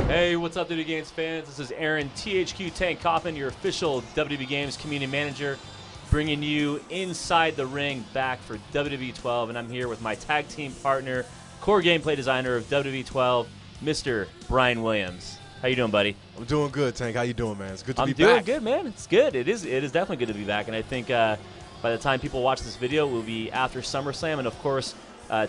Hey, what's up, WWE Games fans? This is Aaron THQ Tank Coffin, your official WWE Games community manager, bringing you inside the ring back for WWE'12, and I'm here with my tag team partner, core gameplay designer of WWE'12, Mr. Brian Williams. How you doing, buddy? I'm doing good, Tank. How you doing, man? It's good to be back. I'm doing good, man. It's good. It is definitely good to be back, and I think by the time people watch this video, we'll be after SummerSlam, and of course,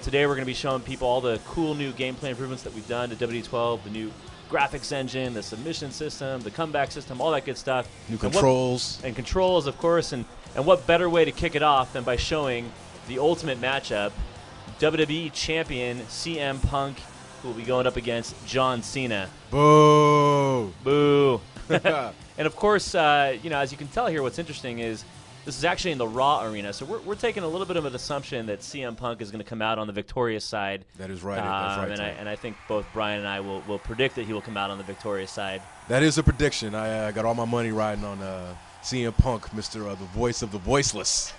today we're going to be showing people all the cool new gameplay improvements that we've done to WWE'12, the new graphics engine, the submission system, the comeback system, all that good stuff. New controls. And controls, of course. And what better way to kick it off than by showing the ultimate matchup, WWE Champion CM Punk, who will be going up against John Cena. Boo! Boo! And of course, as you can tell here, what's interesting is this is actually in the Raw arena, so we're taking a little bit of an assumption that CM Punk is going to come out on the victorious side. That is right. That's right. And I think both Brian and I will predict that he will come out on the victorious side. That is a prediction. I got all my money riding on CM Punk, Mr. The voice of the voiceless.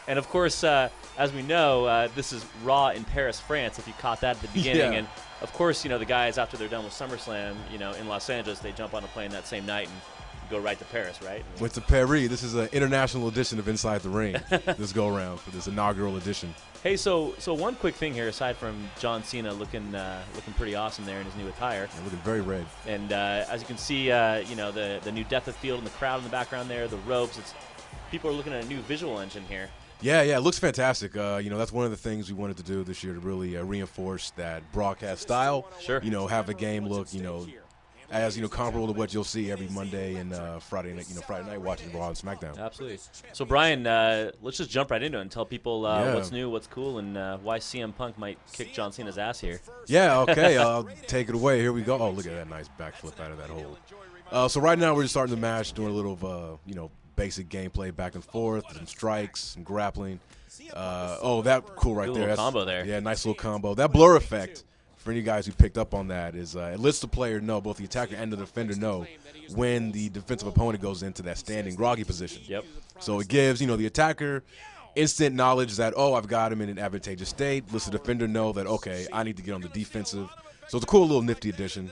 And of course, as we know, this is Raw in Paris, France, if you caught that at the beginning. Yeah. And of course, the guys, after they're done with SummerSlam, in Los Angeles, they jump on a plane that same night and go right to Paris, right? Went to Paris. This is an international edition of Inside the Ring. This go around for this inaugural edition. Hey, so one quick thing here, aside from John Cena looking pretty awesome there in his new attire. Yeah, looking very red. And as you can see, the new depth of field and the crowd in the background there, the ropes. People are looking at a new visual engine here. Yeah, it looks fantastic. That's one of the things we wanted to do this year to really reinforce that broadcast style. Sure. Have the game look, as comparable to what you'll see every Monday and Friday night watching Raw and SmackDown. Absolutely. So Brian, let's just jump right into it and tell people what's new, what's cool, and why CM Punk might kick John Cena's ass here. Yeah, okay, I'll take it away. Here we go. Oh, look at that nice backflip out of that hole. So right now we're just starting the match, doing a little basic gameplay back and forth, some strikes, some grappling. That cool right there. Little combo there. Yeah, nice little combo. That blur effect, for any guys who picked up on that, is it lets the player know, both the attacker and the defender know, when the defensive opponent goes into that standing groggy position. Yep. So it gives the attacker instant knowledge that, I've got him in an advantageous state. Lets the defender know that, okay, I need to get on the defensive. So it's a cool little nifty addition.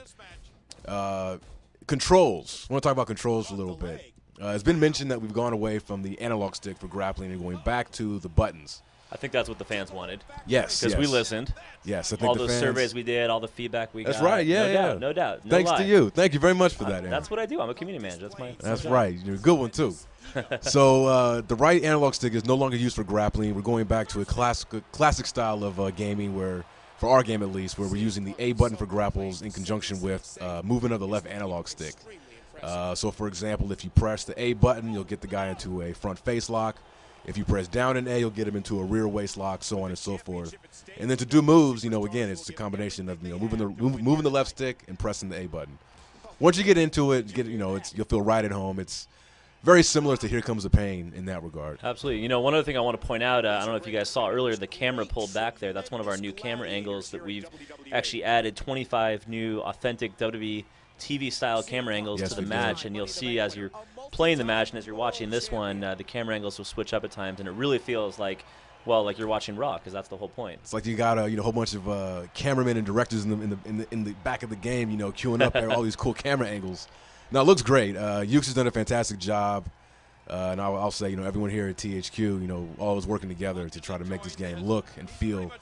Controls. I want to talk about controls for a little bit. It's been mentioned that we've gone away from the analog stick for grappling and going back to the buttons. I think that's what the fans wanted. Yes, because we listened. Yes, I think all the those fans, surveys we did, all the feedback we got. That's right. Yeah, no doubt. Thanks to you. Thank you very much for that, Aaron. That's what I do. I'm a community manager. That's my right. You're a good one too. So the right analog stick is no longer used for grappling. We're going back to a classic style of gaming, where, for our game at least, where we're using the A button for grapples in conjunction with movement of the left analog stick. So, for example, if you press the A button, you'll get the guy into a front face lock. If you press down in A, you'll get him into a rear waist lock, so on and so forth. And then to do moves, again, it's a combination of moving the left stick and pressing the A button. Once you get into it, you'll feel right at home. It's very similar to Here Comes the Pain in that regard. Absolutely. One other thing I want to point out, I don't know if you guys saw earlier, the camera pulled back there. That's one of our new camera angles that we've actually added 25 new authentic WWE TV-style camera angles to the match, and you'll see as you're playing the match and as you're watching this one, the camera angles will switch up at times, and it really feels like you're watching Raw, because that's the whole point. It's like you got a whole bunch of cameramen and directors in the back of the game, queuing up there, all these cool camera angles. Now it looks great. Ukes has done a fantastic job, and I'll say everyone here at THQ, always working together to try to make this game look and feel,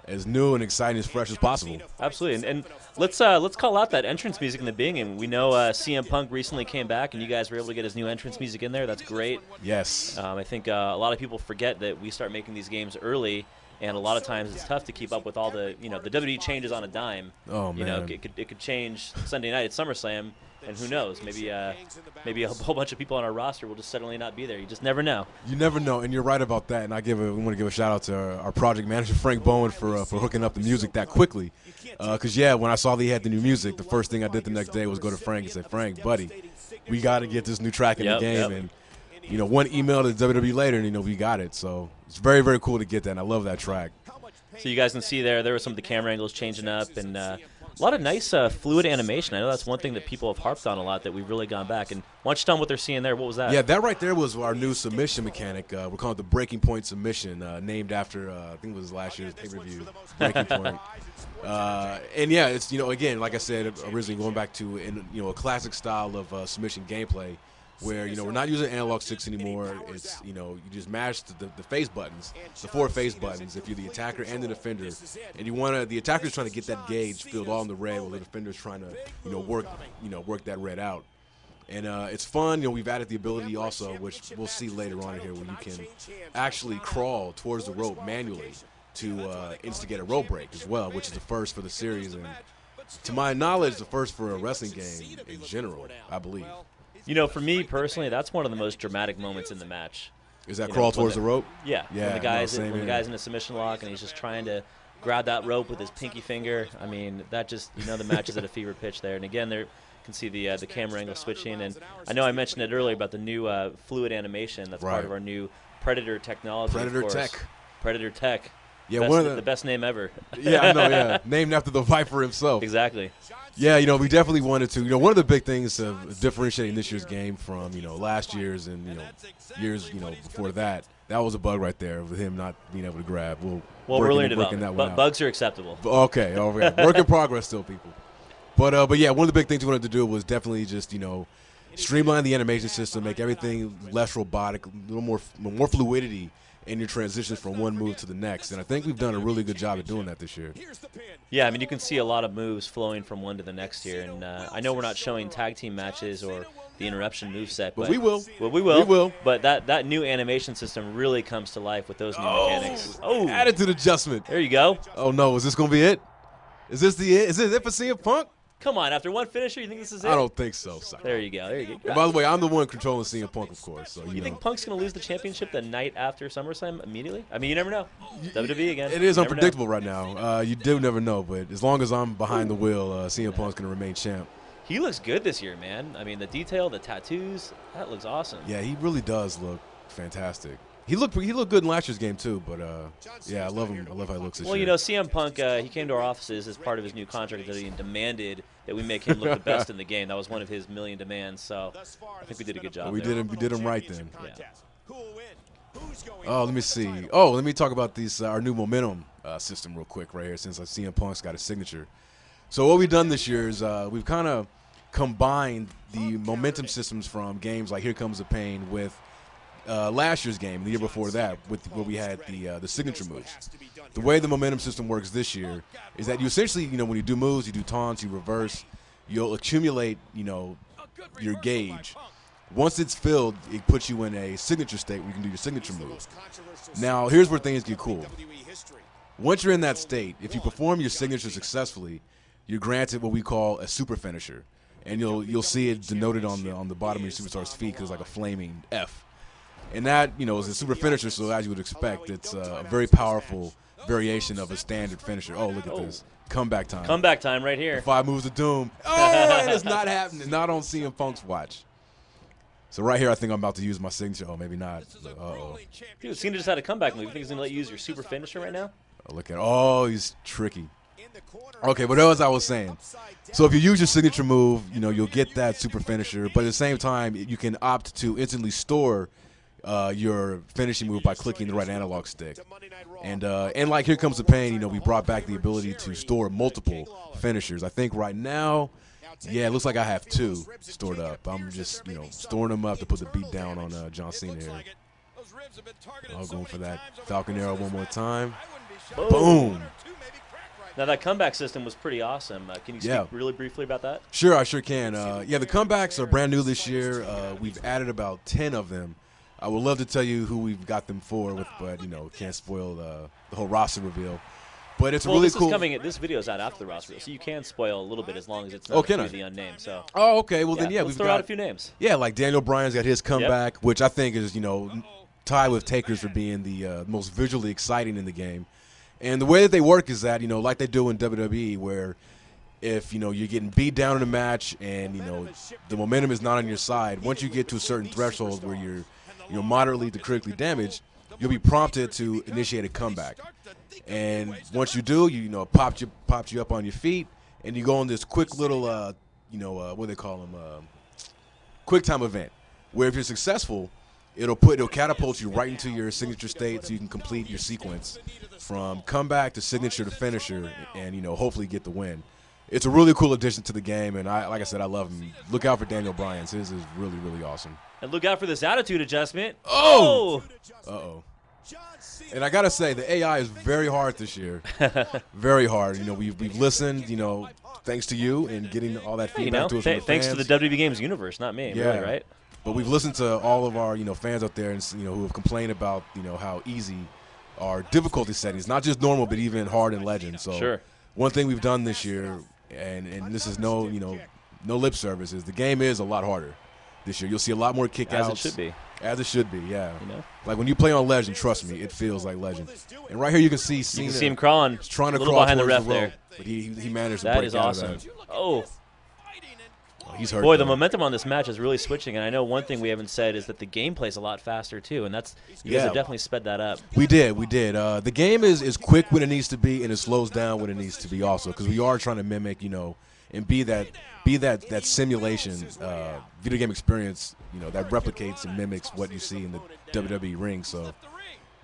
as new and exciting, as fresh as possible. Absolutely, and let's call out that entrance music in the beginning. We know CM Punk recently came back, and you guys were able to get his new entrance music in there. That's great. Yes. I think a lot of people forget that we start making these games early, and a lot of times it's tough to keep up with all the the WWE changes on a dime. Oh man. It could change Sunday night at SummerSlam. And who knows? Maybe a whole bunch of people on our roster will just suddenly not be there. You just never know. You never know, and you're right about that. And we want to give a shout out to our project manager Frank Bowen for hooking up the music that quickly. Because when I saw that he had the new music, the first thing I did the next day was go to Frank and say, Frank, buddy, we got to get this new track in the game. And one email to WWE later, and we got it. So it's very, very cool to get that. And I love that track. So you guys can see there were some of the camera angles changing up, and A lot of nice fluid animation. I know that's one thing that people have harped on a lot that we've really gone back. And why don't you tell them what they're seeing there? What was that? Yeah, that right there was our new submission mechanic. We're calling it the breaking point submission, named after, I think it was last year's pay-per-view, Breaking Point. And yeah, it's, again, like I said, originally going back to, a classic style of submission gameplay where, we're not using analog sticks anymore. It's, you just mash the face buttons, the 4 face buttons, if you're the attacker and the defender. And the attacker's trying to get that gauge filled all in the red while the defender's trying to, work that red out. And it's fun. We've added the ability also, which we'll see later on in here, where you can actually crawl towards the rope manually to instigate a rope break as well, which is the first for the series. And to my knowledge, the first for a wrestling game in general, I believe. For me personally, that's one of the most dramatic moments in the match. Is that crawl towards the rope? Yeah. When the guy's in a submission lock and he's just trying to grab that rope with his pinky finger. I mean, that just the match is at a fever pitch there. And again, there you can see the camera angle switching. And I know I mentioned it earlier about the new fluid animation. That's part of our new Predator technology. Predator Tech. Yeah, the best name ever. Yeah, I know. Yeah, named after the Viper himself. Exactly. Yeah, we definitely wanted to. One of the big things of differentiating this year's game from last year's and years before that was a bug right there with him not being able to grab. We're learning development, but bugs are acceptable. Okay, work in progress still, people. But yeah, one of the big things we wanted to do was definitely just streamline the animation system, make everything less robotic, a little more fluidity in your transitions from one move to the next. And I think we've done a really good job of doing that this year. Yeah, I mean, you can see a lot of moves flowing from one to the next here. And I know we're not showing tag team matches or the interruption moveset. But we will. Well, we will. We will. But that new animation system really comes to life with those new mechanics. Oh, attitude adjustment. There you go. Oh, no. Is this going to be it? Is this it? Is this it for CM Punk? Come on, after one finisher, you think this is it? I don't think so. Sorry. There you go. And by the way, I'm the one controlling CM Punk, of course. So you think Punk's going to lose the championship the night after SummerSlam immediately? I mean, you never know. WWE again. It is unpredictable right now. You do never know, but as long as I'm behind the wheel, CM Punk's going to remain champ. He looks good this year, man. I mean, the detail, the tattoos, that looks awesome. Yeah, he really does look fantastic. He looked good in last year's game too, but yeah, I love him. I love how he looks this year. Well, CM Punk, he came to our offices as part of his new contract and demanded that we make him look the best in the game. That was one of his million demands. So I think we did a good job. Well, we did him right then. Yeah. Oh, let me see. Oh, let me talk about our new momentum system real quick right here, since CM Punk's got a signature. So what we've done this year is we've kind of combined the momentum systems from games like Here Comes the Pain with last year's game, the year before that, where we had the signature moves. The way the momentum system works this year is that you essentially, when you do moves, you do taunts, you reverse, you'll accumulate, your gauge. Once it's filled, it puts you in a signature state where you can do your signature moves. Now, here's where things get cool. Once you're in that state, if you perform your signature successfully, you're granted what we call a super finisher, and you'll see it denoted on the bottom of your superstar's feet because it's like a flaming F. And that, is a super finisher, so as you would expect, it's a very powerful variation of a standard finisher. Oh, look at this. Comeback time. Comeback time right here. 5 moves of doom. Oh, and it's not happening. Not on CM Punk's watch. So right here, I think I'm about to use my signature. Oh, maybe not. Uh-oh. Dude, Cena just had a comeback move. You think he's going to let you use your super finisher right now? Oh, look at it. Oh, he's tricky. Okay, but as I was saying, so if you use your signature move, you'll get that super finisher. But at the same time, you can opt to instantly store your finishing move by clicking the right analog stick. And like Here Comes the Pain, we brought back the ability to store multiple finishers. I think right now, yeah, it looks like I have 2 stored up. I'm just, storing them up to put the beat down on John Cena here. Oh, going for that Falcon Arrow one more time. Boom. Now, that comeback system was pretty awesome. Can you speak really briefly about that? Sure, I sure can. Yeah, the comebacks are brand new this year. We've added about 10 of them. I would love to tell you who we've got them for, but can't spoil the whole roster reveal. But it's really cool. This video is out after the roster reveal, so you can spoil a little bit as long as it's not the unnamed. So. Oh, okay. Well, then we've got out a few names. Yeah, like Daniel Bryan's got his comeback, which I think is tied with Taker's for being the most visually exciting in the game. And the way that they work is that like they do in WWE, where if you're getting beat down in a match and the momentum is not on your side, once you get to a certain threshold where you're moderately to critically damaged, you'll be prompted to initiate a comeback. And once you do, pops you up on your feet, and you go on this quick little, what do they call them, quick time event, where if you're successful, it'll catapult you right into your signature state, so you can complete your sequence from comeback to signature to finisher, and hopefully get the win. It's a really cool addition to the game, and like I said, I love him. Look out for Daniel Bryan's. His is really, really awesome. And look out for this attitude adjustment. Oh! Uh-oh. And I got to say, the AI is very hard this year. Very hard. We've listened, thanks to you and getting all that feedback to us from the thanks fans. to the WWE Games universe, not me, really, right? But we've listened to all of our, fans out there, and who have complained about, how easy our difficulty settings, not just normal, but even hard and legend. So sure. One thing we've done this year, and this is no lip service, is the game is a lot harder this year. You'll see a lot more kickouts. As it should be. As it should be, yeah. Like when you play on Legend, trust me, it feels like Legend. And right here you can see Cena. You can see him crawling. He's trying to a little crawl behind the towards ref the there. rope, but he managed to That break is out awesome. of that. Oh, he's hurt. boy, though. the momentum on this match is really switching, and I know one thing we haven't said is that the gameplay is a lot faster too, and you guys have definitely sped that up. We did. The game is quick when it needs to be, and it slows down when it needs to be also, because we are trying to mimic, and be that simulation video game experience, that replicates and mimics what you see in the WWE ring. So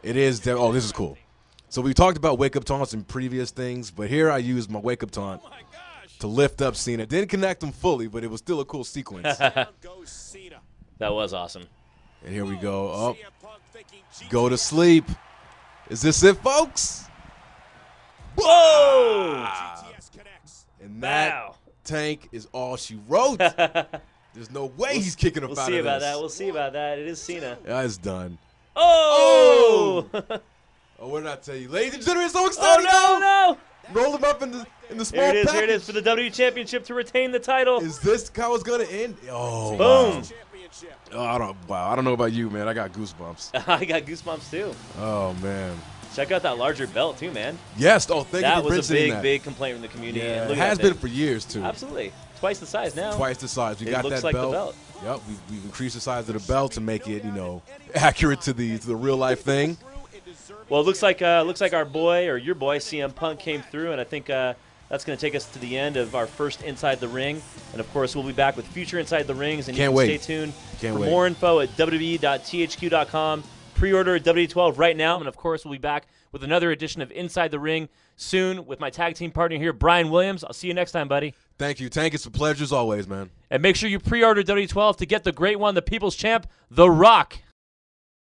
it is. This is cool. So we talked about wake-up taunts in previous things, but here I used my wake-up taunt to lift up Cena. Didn't connect him fully, but it was still a cool sequence. That was awesome. And here we go. Oh, go to sleep. Is this it, folks? Whoa! And that tank is all she wrote. There's no way he's kicking up out of this. We'll see about that. It is Cena. Yeah, it's done. Oh! Oh, what did I tell you? Ladies and gentlemen, so exciting. Oh, no! Roll him up in the small package. Here it is for the WWE Championship to retain the title. Is this how it's going to end? Oh, boom. Wow. I don't know about you, man. I got goosebumps. I got goosebumps, too. Oh, man. Check out that larger belt, too, man. Yes. Oh, thank you for That was a big complaint from the community. Yeah, it has been for years, too. Absolutely. Twice the size now. Twice the size. We got looks that like belt. The belt. Yep. We've increased the size of the belt to make it, accurate to the real life thing. Well, it looks like our boy, or your boy, CM Punk came through, and I think that's going to take us to the end of our first Inside the Ring. And, of course, we'll be back with future Inside the Rings, and you can stay tuned for more info at WWE.thq.com. Pre-order at WWE'12 right now, and, of course, we'll be back with another edition of Inside the Ring soon with my tag team partner here, Brian Williams. I'll see you next time, buddy. Thank you, Tank. It's a pleasure as always, man. And make sure you pre-order WWE'12 to get the great one, the People's Champ, The Rock.